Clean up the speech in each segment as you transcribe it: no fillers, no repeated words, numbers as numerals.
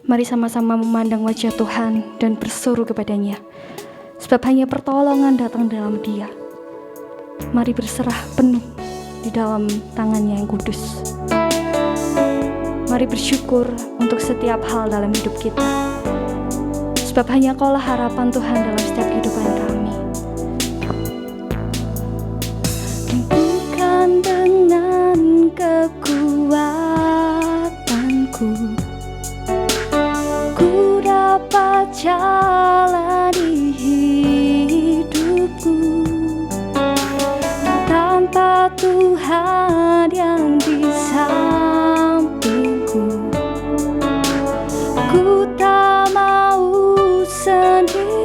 Mari sama-sama memandang wajah Tuhan dan berseru kepadanya, sebab hanya pertolongan datang dalam Dia. Mari berserah penuh di dalam tangannya yang kudus. Mari bersyukur untuk setiap hal dalam hidup kita, sebab hanya Kaulah harapan Tuhan dalam setiap kehidupan kami. Bukan dengan kekuatanku ku dapat jalani hidupku, tanpa Tuhan yang di sampingku. Ku tak mau sendiri.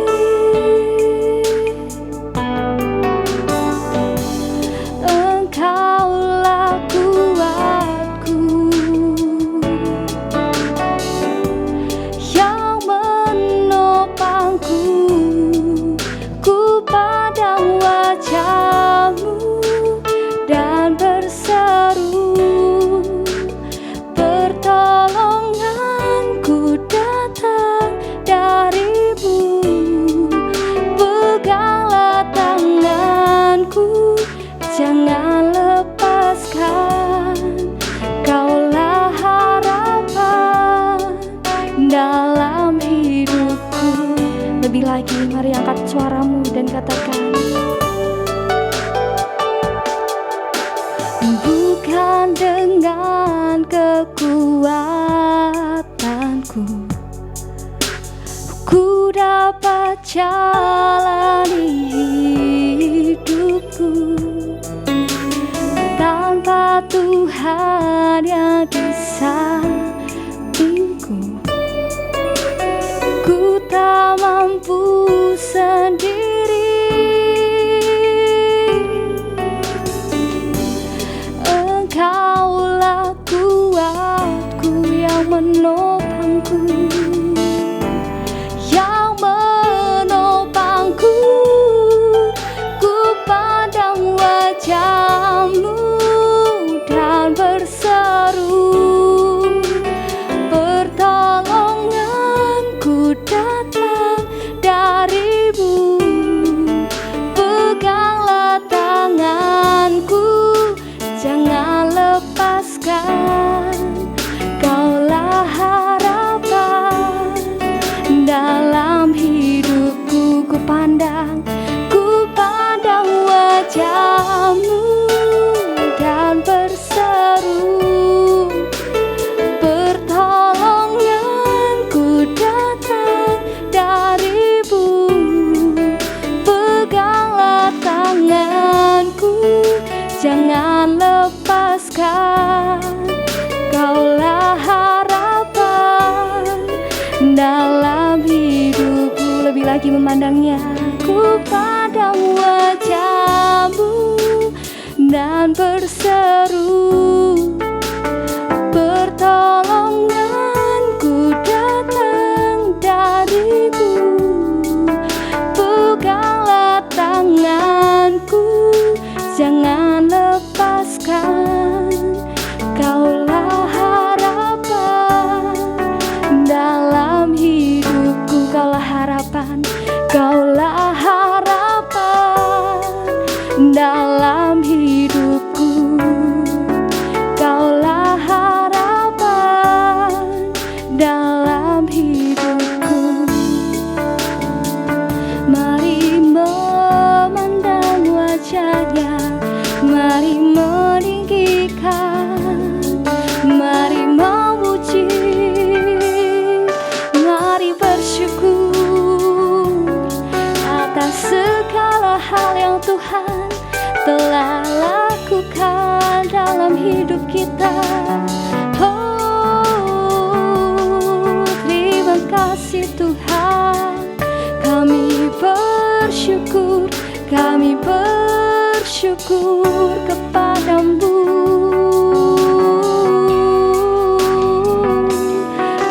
Engkaulah kuatku, yang menopangku. Ku pandang wajah-Mu dan berseru, pertolonganku datang dari-Mu. Peganglah tanganku, jangan lepaskan. Kaulah harapan dalam hidupku. Lebih lagi, mari angkat suaramu dan katakan, bukan dengan kekuatanku ku dapat jalani hidupku, tanpa Tuhan yang di sampingku. Ku tak mampu sendiri. Engkaulah kuatku, yang menopangku, yang menopangku. Ku pandang wajah-Mu dan berseru, pertolonganku datang dari-Mu. Peganglah tanganku, jangan lepaskan. Kaulah harapan dalam hidupku. Ku pandang wajah-Mu dan berseru, pertolonganku datang dari-Mu. Peganglah tanganku, jangan lepaskan. Kaulah harapan dalam hidupku. Lebih lagi memandangnya, ku pandang wajah-Mu dan berseru, pertolonganku datang dari-Mu. Peganglah tanganku, jangan lepaskan. Kaulah harapan dalam hidupku. Kaulah harapan, Kaulah harapan dalam hidupku. Kaulah harapan dalam hidupku. Mari memandang wajah-Nya, mari meninggikan, mari memuji, mari bersyukur atas segala hal yang Tuhan telah lakukan dalam hidup kita. Oh, terima kasih Tuhan. Kami bersyukur, kami bersyukur kepada-Mu.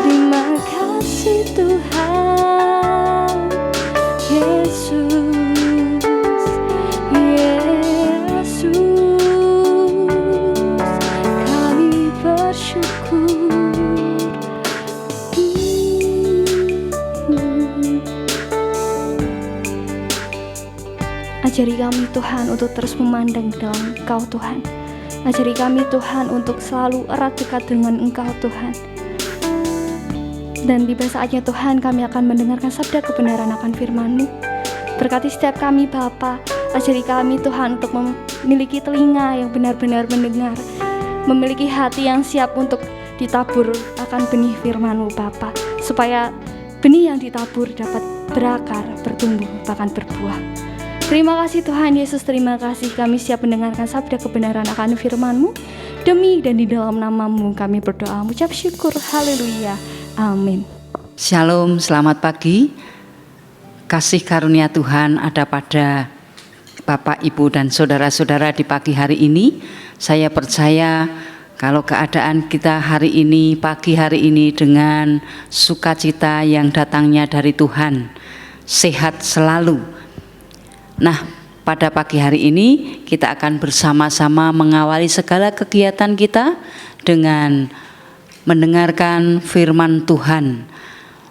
Terima kasih Tuhan Yesus, Yesus. Kami Ajari kami Tuhan untuk terus memandang dalam Engkau Tuhan. Ajari kami Tuhan untuk selalu erat dekat dengan Engkau Tuhan. Dan tiba saatnya Tuhan kami akan mendengarkan sabda kebenaran akan firman-Mu. Berkati setiap kami Bapa. Ajari kami Tuhan untuk memiliki telinga yang benar-benar mendengar, memiliki hati yang siap untuk ditabur akan benih firman-Mu Bapa, supaya benih yang ditabur dapat berakar, bertumbuh, bahkan berbuah. Terima kasih Tuhan Yesus, terima kasih kami siap mendengarkan sabda kebenaran akan firman-Mu. Demi dan di dalam nama-Mu kami berdoa, mengucap syukur, haleluya, amin. Shalom, selamat pagi. Kasih karunia Tuhan ada pada Bapak, Ibu, dan saudara-saudara di pagi hari ini. Saya percaya kalau keadaan kita hari ini, pagi hari ini dengan sukacita yang datangnya dari Tuhan, sehat selalu. Nah, pada pagi hari ini kita akan bersama-sama mengawali segala kegiatan kita dengan mendengarkan firman Tuhan.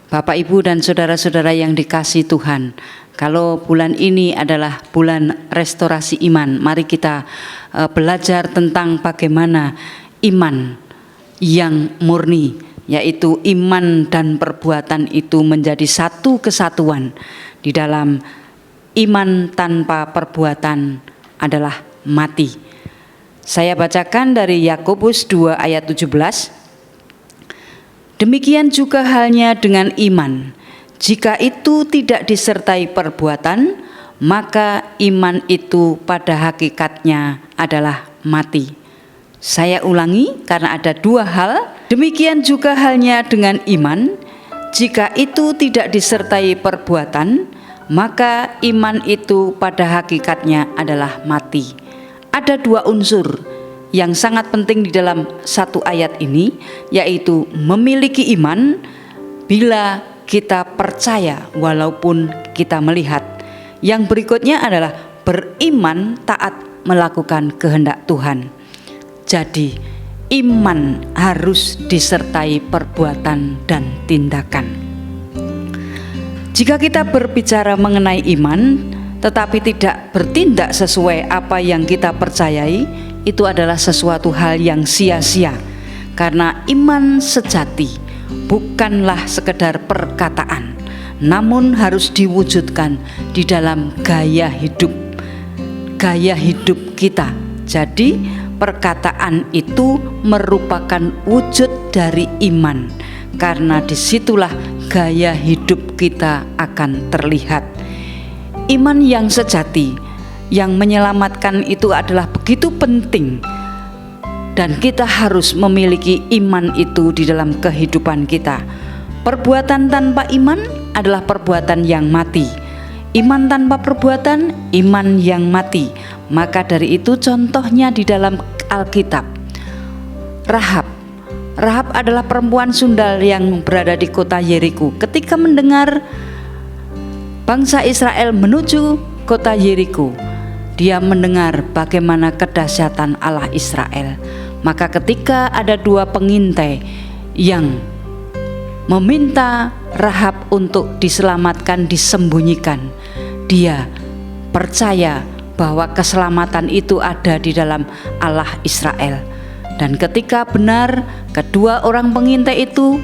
Bapak, Ibu, dan saudara-saudara yang dikasihi Tuhan, kalau bulan ini adalah bulan restorasi iman, mari kita belajar tentang bagaimana iman yang murni, yaitu iman dan perbuatan itu menjadi satu kesatuan. Di dalam iman tanpa perbuatan adalah mati. Saya bacakan dari Yakobus 2 ayat 17. Demikian juga halnya dengan iman. Jika itu tidak disertai perbuatan, maka iman itu pada hakikatnya adalah mati. Saya ulangi karena ada dua hal. Demikian juga halnya dengan iman. Jika itu tidak disertai perbuatan, maka iman itu pada hakikatnya adalah mati. Ada dua unsur yang sangat penting di dalam satu ayat ini, yaitu memiliki iman bila kita percaya walaupun kita melihat. Yang berikutnya adalah beriman taat melakukan kehendak Tuhan. Jadi iman harus disertai perbuatan dan tindakan. Jika kita berbicara mengenai iman tetapi tidak bertindak sesuai apa yang kita percayai, itu adalah sesuatu hal yang sia-sia. Karena iman sejati bukanlah sekedar perkataan, namun harus diwujudkan di dalam gaya hidup kita. Jadi perkataan itu merupakan wujud dari iman, karena disitulah gaya hidup kita akan terlihat. Iman yang sejati yang menyelamatkan itu adalah begitu penting, dan kita harus memiliki iman itu di dalam kehidupan kita. Perbuatan tanpa iman adalah perbuatan yang mati. Iman tanpa perbuatan, iman yang mati. Maka dari itu contohnya di dalam Alkitab, Rahab adalah perempuan sundal yang berada di kota Yeriko. Ketika mendengar bangsa Israel menuju kota Yeriko, dia mendengar bagaimana kedahsyatan Allah Israel. Maka ketika ada dua pengintai yang meminta Rahab untuk diselamatkan, disembunyikan, dia percaya bahwa keselamatan itu ada di dalam Allah Israel. Dan ketika benar kedua orang pengintai itu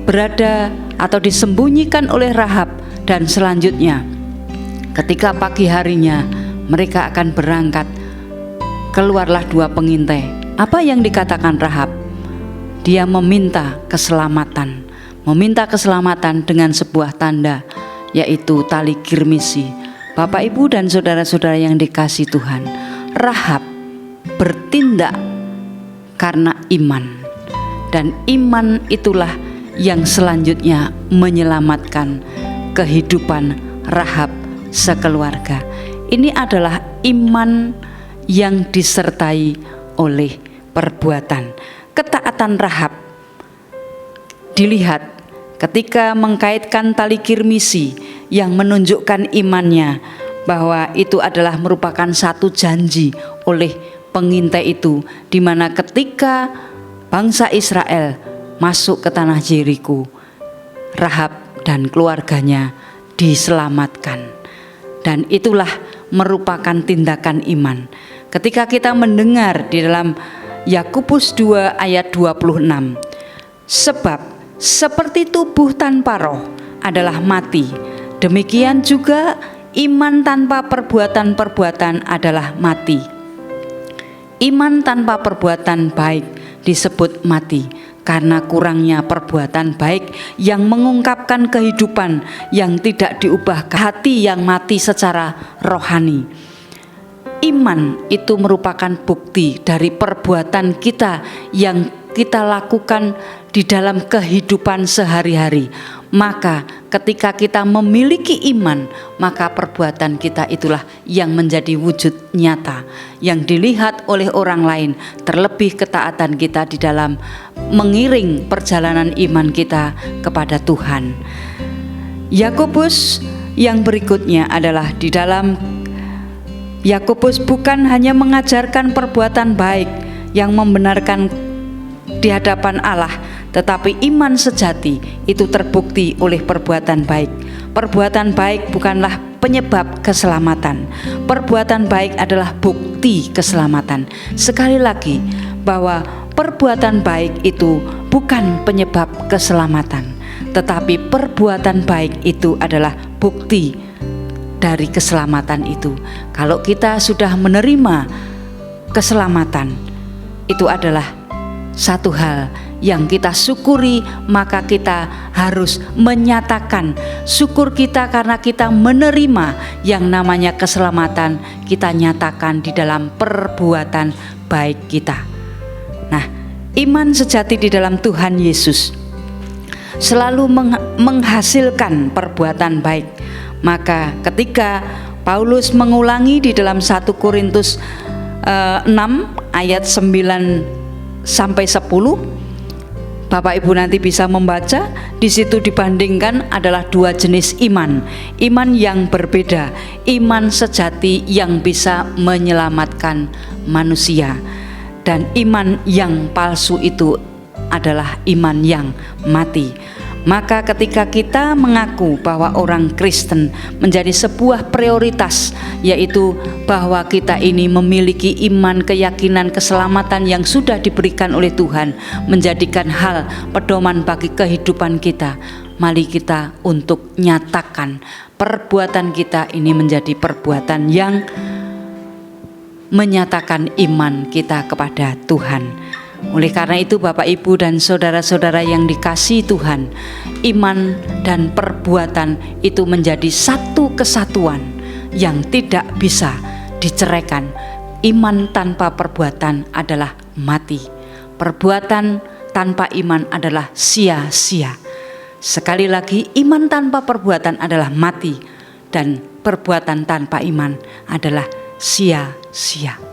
berada atau disembunyikan oleh Rahab, dan selanjutnya ketika pagi harinya mereka akan berangkat, keluarlah dua pengintai. Apa yang dikatakan Rahab? Dia meminta keselamatan dengan sebuah tanda, yaitu tali kirmisi. Bapak, Ibu, dan saudara-saudara yang dikasihi Tuhan, Rahab bertindak karena iman, dan iman itulah yang selanjutnya menyelamatkan kehidupan Rahab sekeluarga. Ini adalah iman yang disertai oleh perbuatan. Ketaatan Rahab dilihat ketika mengkaitkan tali kirmisi yang menunjukkan imannya, bahwa itu adalah merupakan satu janji oleh pengintai itu, di mana ketika bangsa Israel masuk ke tanah Yeriko, Rahab dan keluarganya diselamatkan. Dan itulah merupakan tindakan iman. Ketika kita mendengar di dalam Yakobus 2 ayat 26, sebab seperti tubuh tanpa roh adalah mati, demikian juga iman tanpa perbuatan-perbuatan adalah mati. Iman tanpa perbuatan baik disebut mati karena kurangnya perbuatan baik yang mengungkapkan kehidupan yang tidak diubah, hati yang mati secara rohani. Iman itu merupakan bukti dari perbuatan kita yang kita lakukan di dalam kehidupan sehari-hari. Maka ketika kita memiliki iman, maka perbuatan kita itulah yang menjadi wujud nyata, yang dilihat oleh orang lain, terlebih ketaatan kita di dalam mengiring perjalanan iman kita kepada Tuhan. Yakobus yang berikutnya adalah di dalam Yakobus bukan hanya mengajarkan perbuatan baik yang membenarkan di hadapan Allah, tetapi iman sejati itu terbukti oleh perbuatan baik. Perbuatan baik bukanlah penyebab keselamatan. Perbuatan baik adalah bukti keselamatan. Sekali lagi, bahwa perbuatan baik itu bukan penyebab keselamatan, tetapi perbuatan baik itu adalah bukti dari keselamatan itu. Kalau kita sudah menerima keselamatan, itu adalah satu hal yang kita syukuri, maka kita harus menyatakan syukur kita karena kita menerima yang namanya keselamatan. Kita nyatakan di dalam perbuatan baik kita. Nah, iman sejati di dalam Tuhan Yesus selalu menghasilkan perbuatan baik. Maka ketika Paulus mengulangi di dalam 1 Korintus 6 ayat 9 sampai 10, Bapak Ibu nanti bisa membaca. Di situ dibandingkan adalah dua jenis iman. Iman yang berbeda, iman sejati yang bisa menyelamatkan manusia, dan iman yang palsu itu adalah iman yang mati. Maka ketika kita mengaku bahwa orang Kristen menjadi sebuah prioritas, yaitu bahwa kita ini memiliki iman, keyakinan, keselamatan yang sudah diberikan oleh Tuhan, menjadikan hal pedoman bagi kehidupan kita, mari kita untuk nyatakan perbuatan kita ini menjadi perbuatan yang menyatakan iman kita kepada Tuhan. Oleh karena itu, Bapak, Ibu, dan saudara-saudara yang dikasihi Tuhan, iman dan perbuatan itu menjadi satu kesatuan yang tidak bisa diceraikan. Iman tanpa perbuatan adalah mati. Perbuatan tanpa iman adalah sia-sia. Sekali lagi, iman tanpa perbuatan adalah mati, dan perbuatan tanpa iman adalah sia-sia.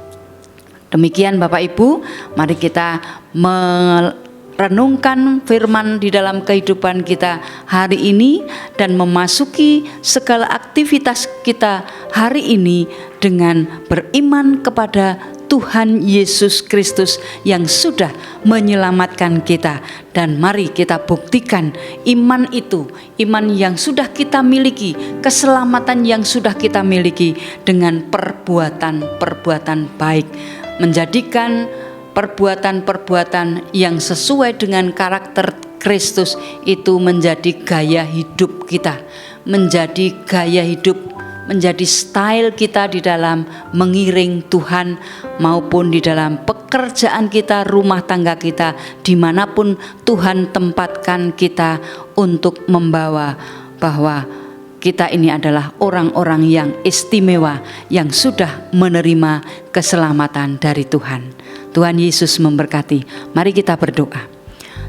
Demikian Bapak Ibu, mari kita merenungkan firman di dalam kehidupan kita hari ini dan memasuki segala aktivitas kita hari ini dengan beriman kepada Tuhan Yesus Kristus yang sudah menyelamatkan kita. Dan mari kita buktikan iman itu, iman yang sudah kita miliki, keselamatan yang sudah kita miliki dengan perbuatan-perbuatan baik, menjadikan perbuatan-perbuatan yang sesuai dengan karakter Kristus itu menjadi gaya hidup kita, menjadi gaya hidup, menjadi style kita di dalam mengiring Tuhan, maupun di dalam pekerjaan kita, rumah tangga kita, dimanapun Tuhan tempatkan kita untuk membawa bahwa kita ini adalah orang-orang yang istimewa yang sudah menerima keselamatan dari Tuhan. Tuhan Yesus memberkati. Mari kita berdoa.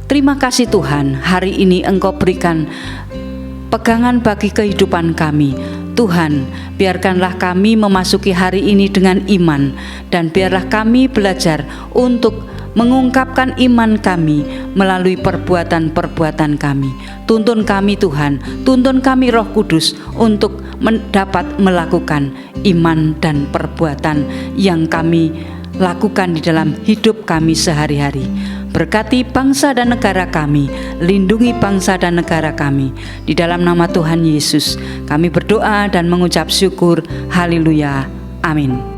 Terima kasih Tuhan, hari ini Engkau berikan pegangan bagi kehidupan kami. Tuhan, biarkanlah kami memasuki hari ini dengan iman, dan biarlah kami belajar untuk mengungkapkan iman kami melalui perbuatan-perbuatan kami. Tuntun kami Tuhan, tuntun kami Roh Kudus untuk dapat melakukan iman dan perbuatan yang kami lakukan di dalam hidup kami sehari-hari. Berkati bangsa dan negara kami, lindungi bangsa dan negara kami. Di dalam nama Tuhan Yesus, kami berdoa dan mengucap syukur. Haleluya. Amin.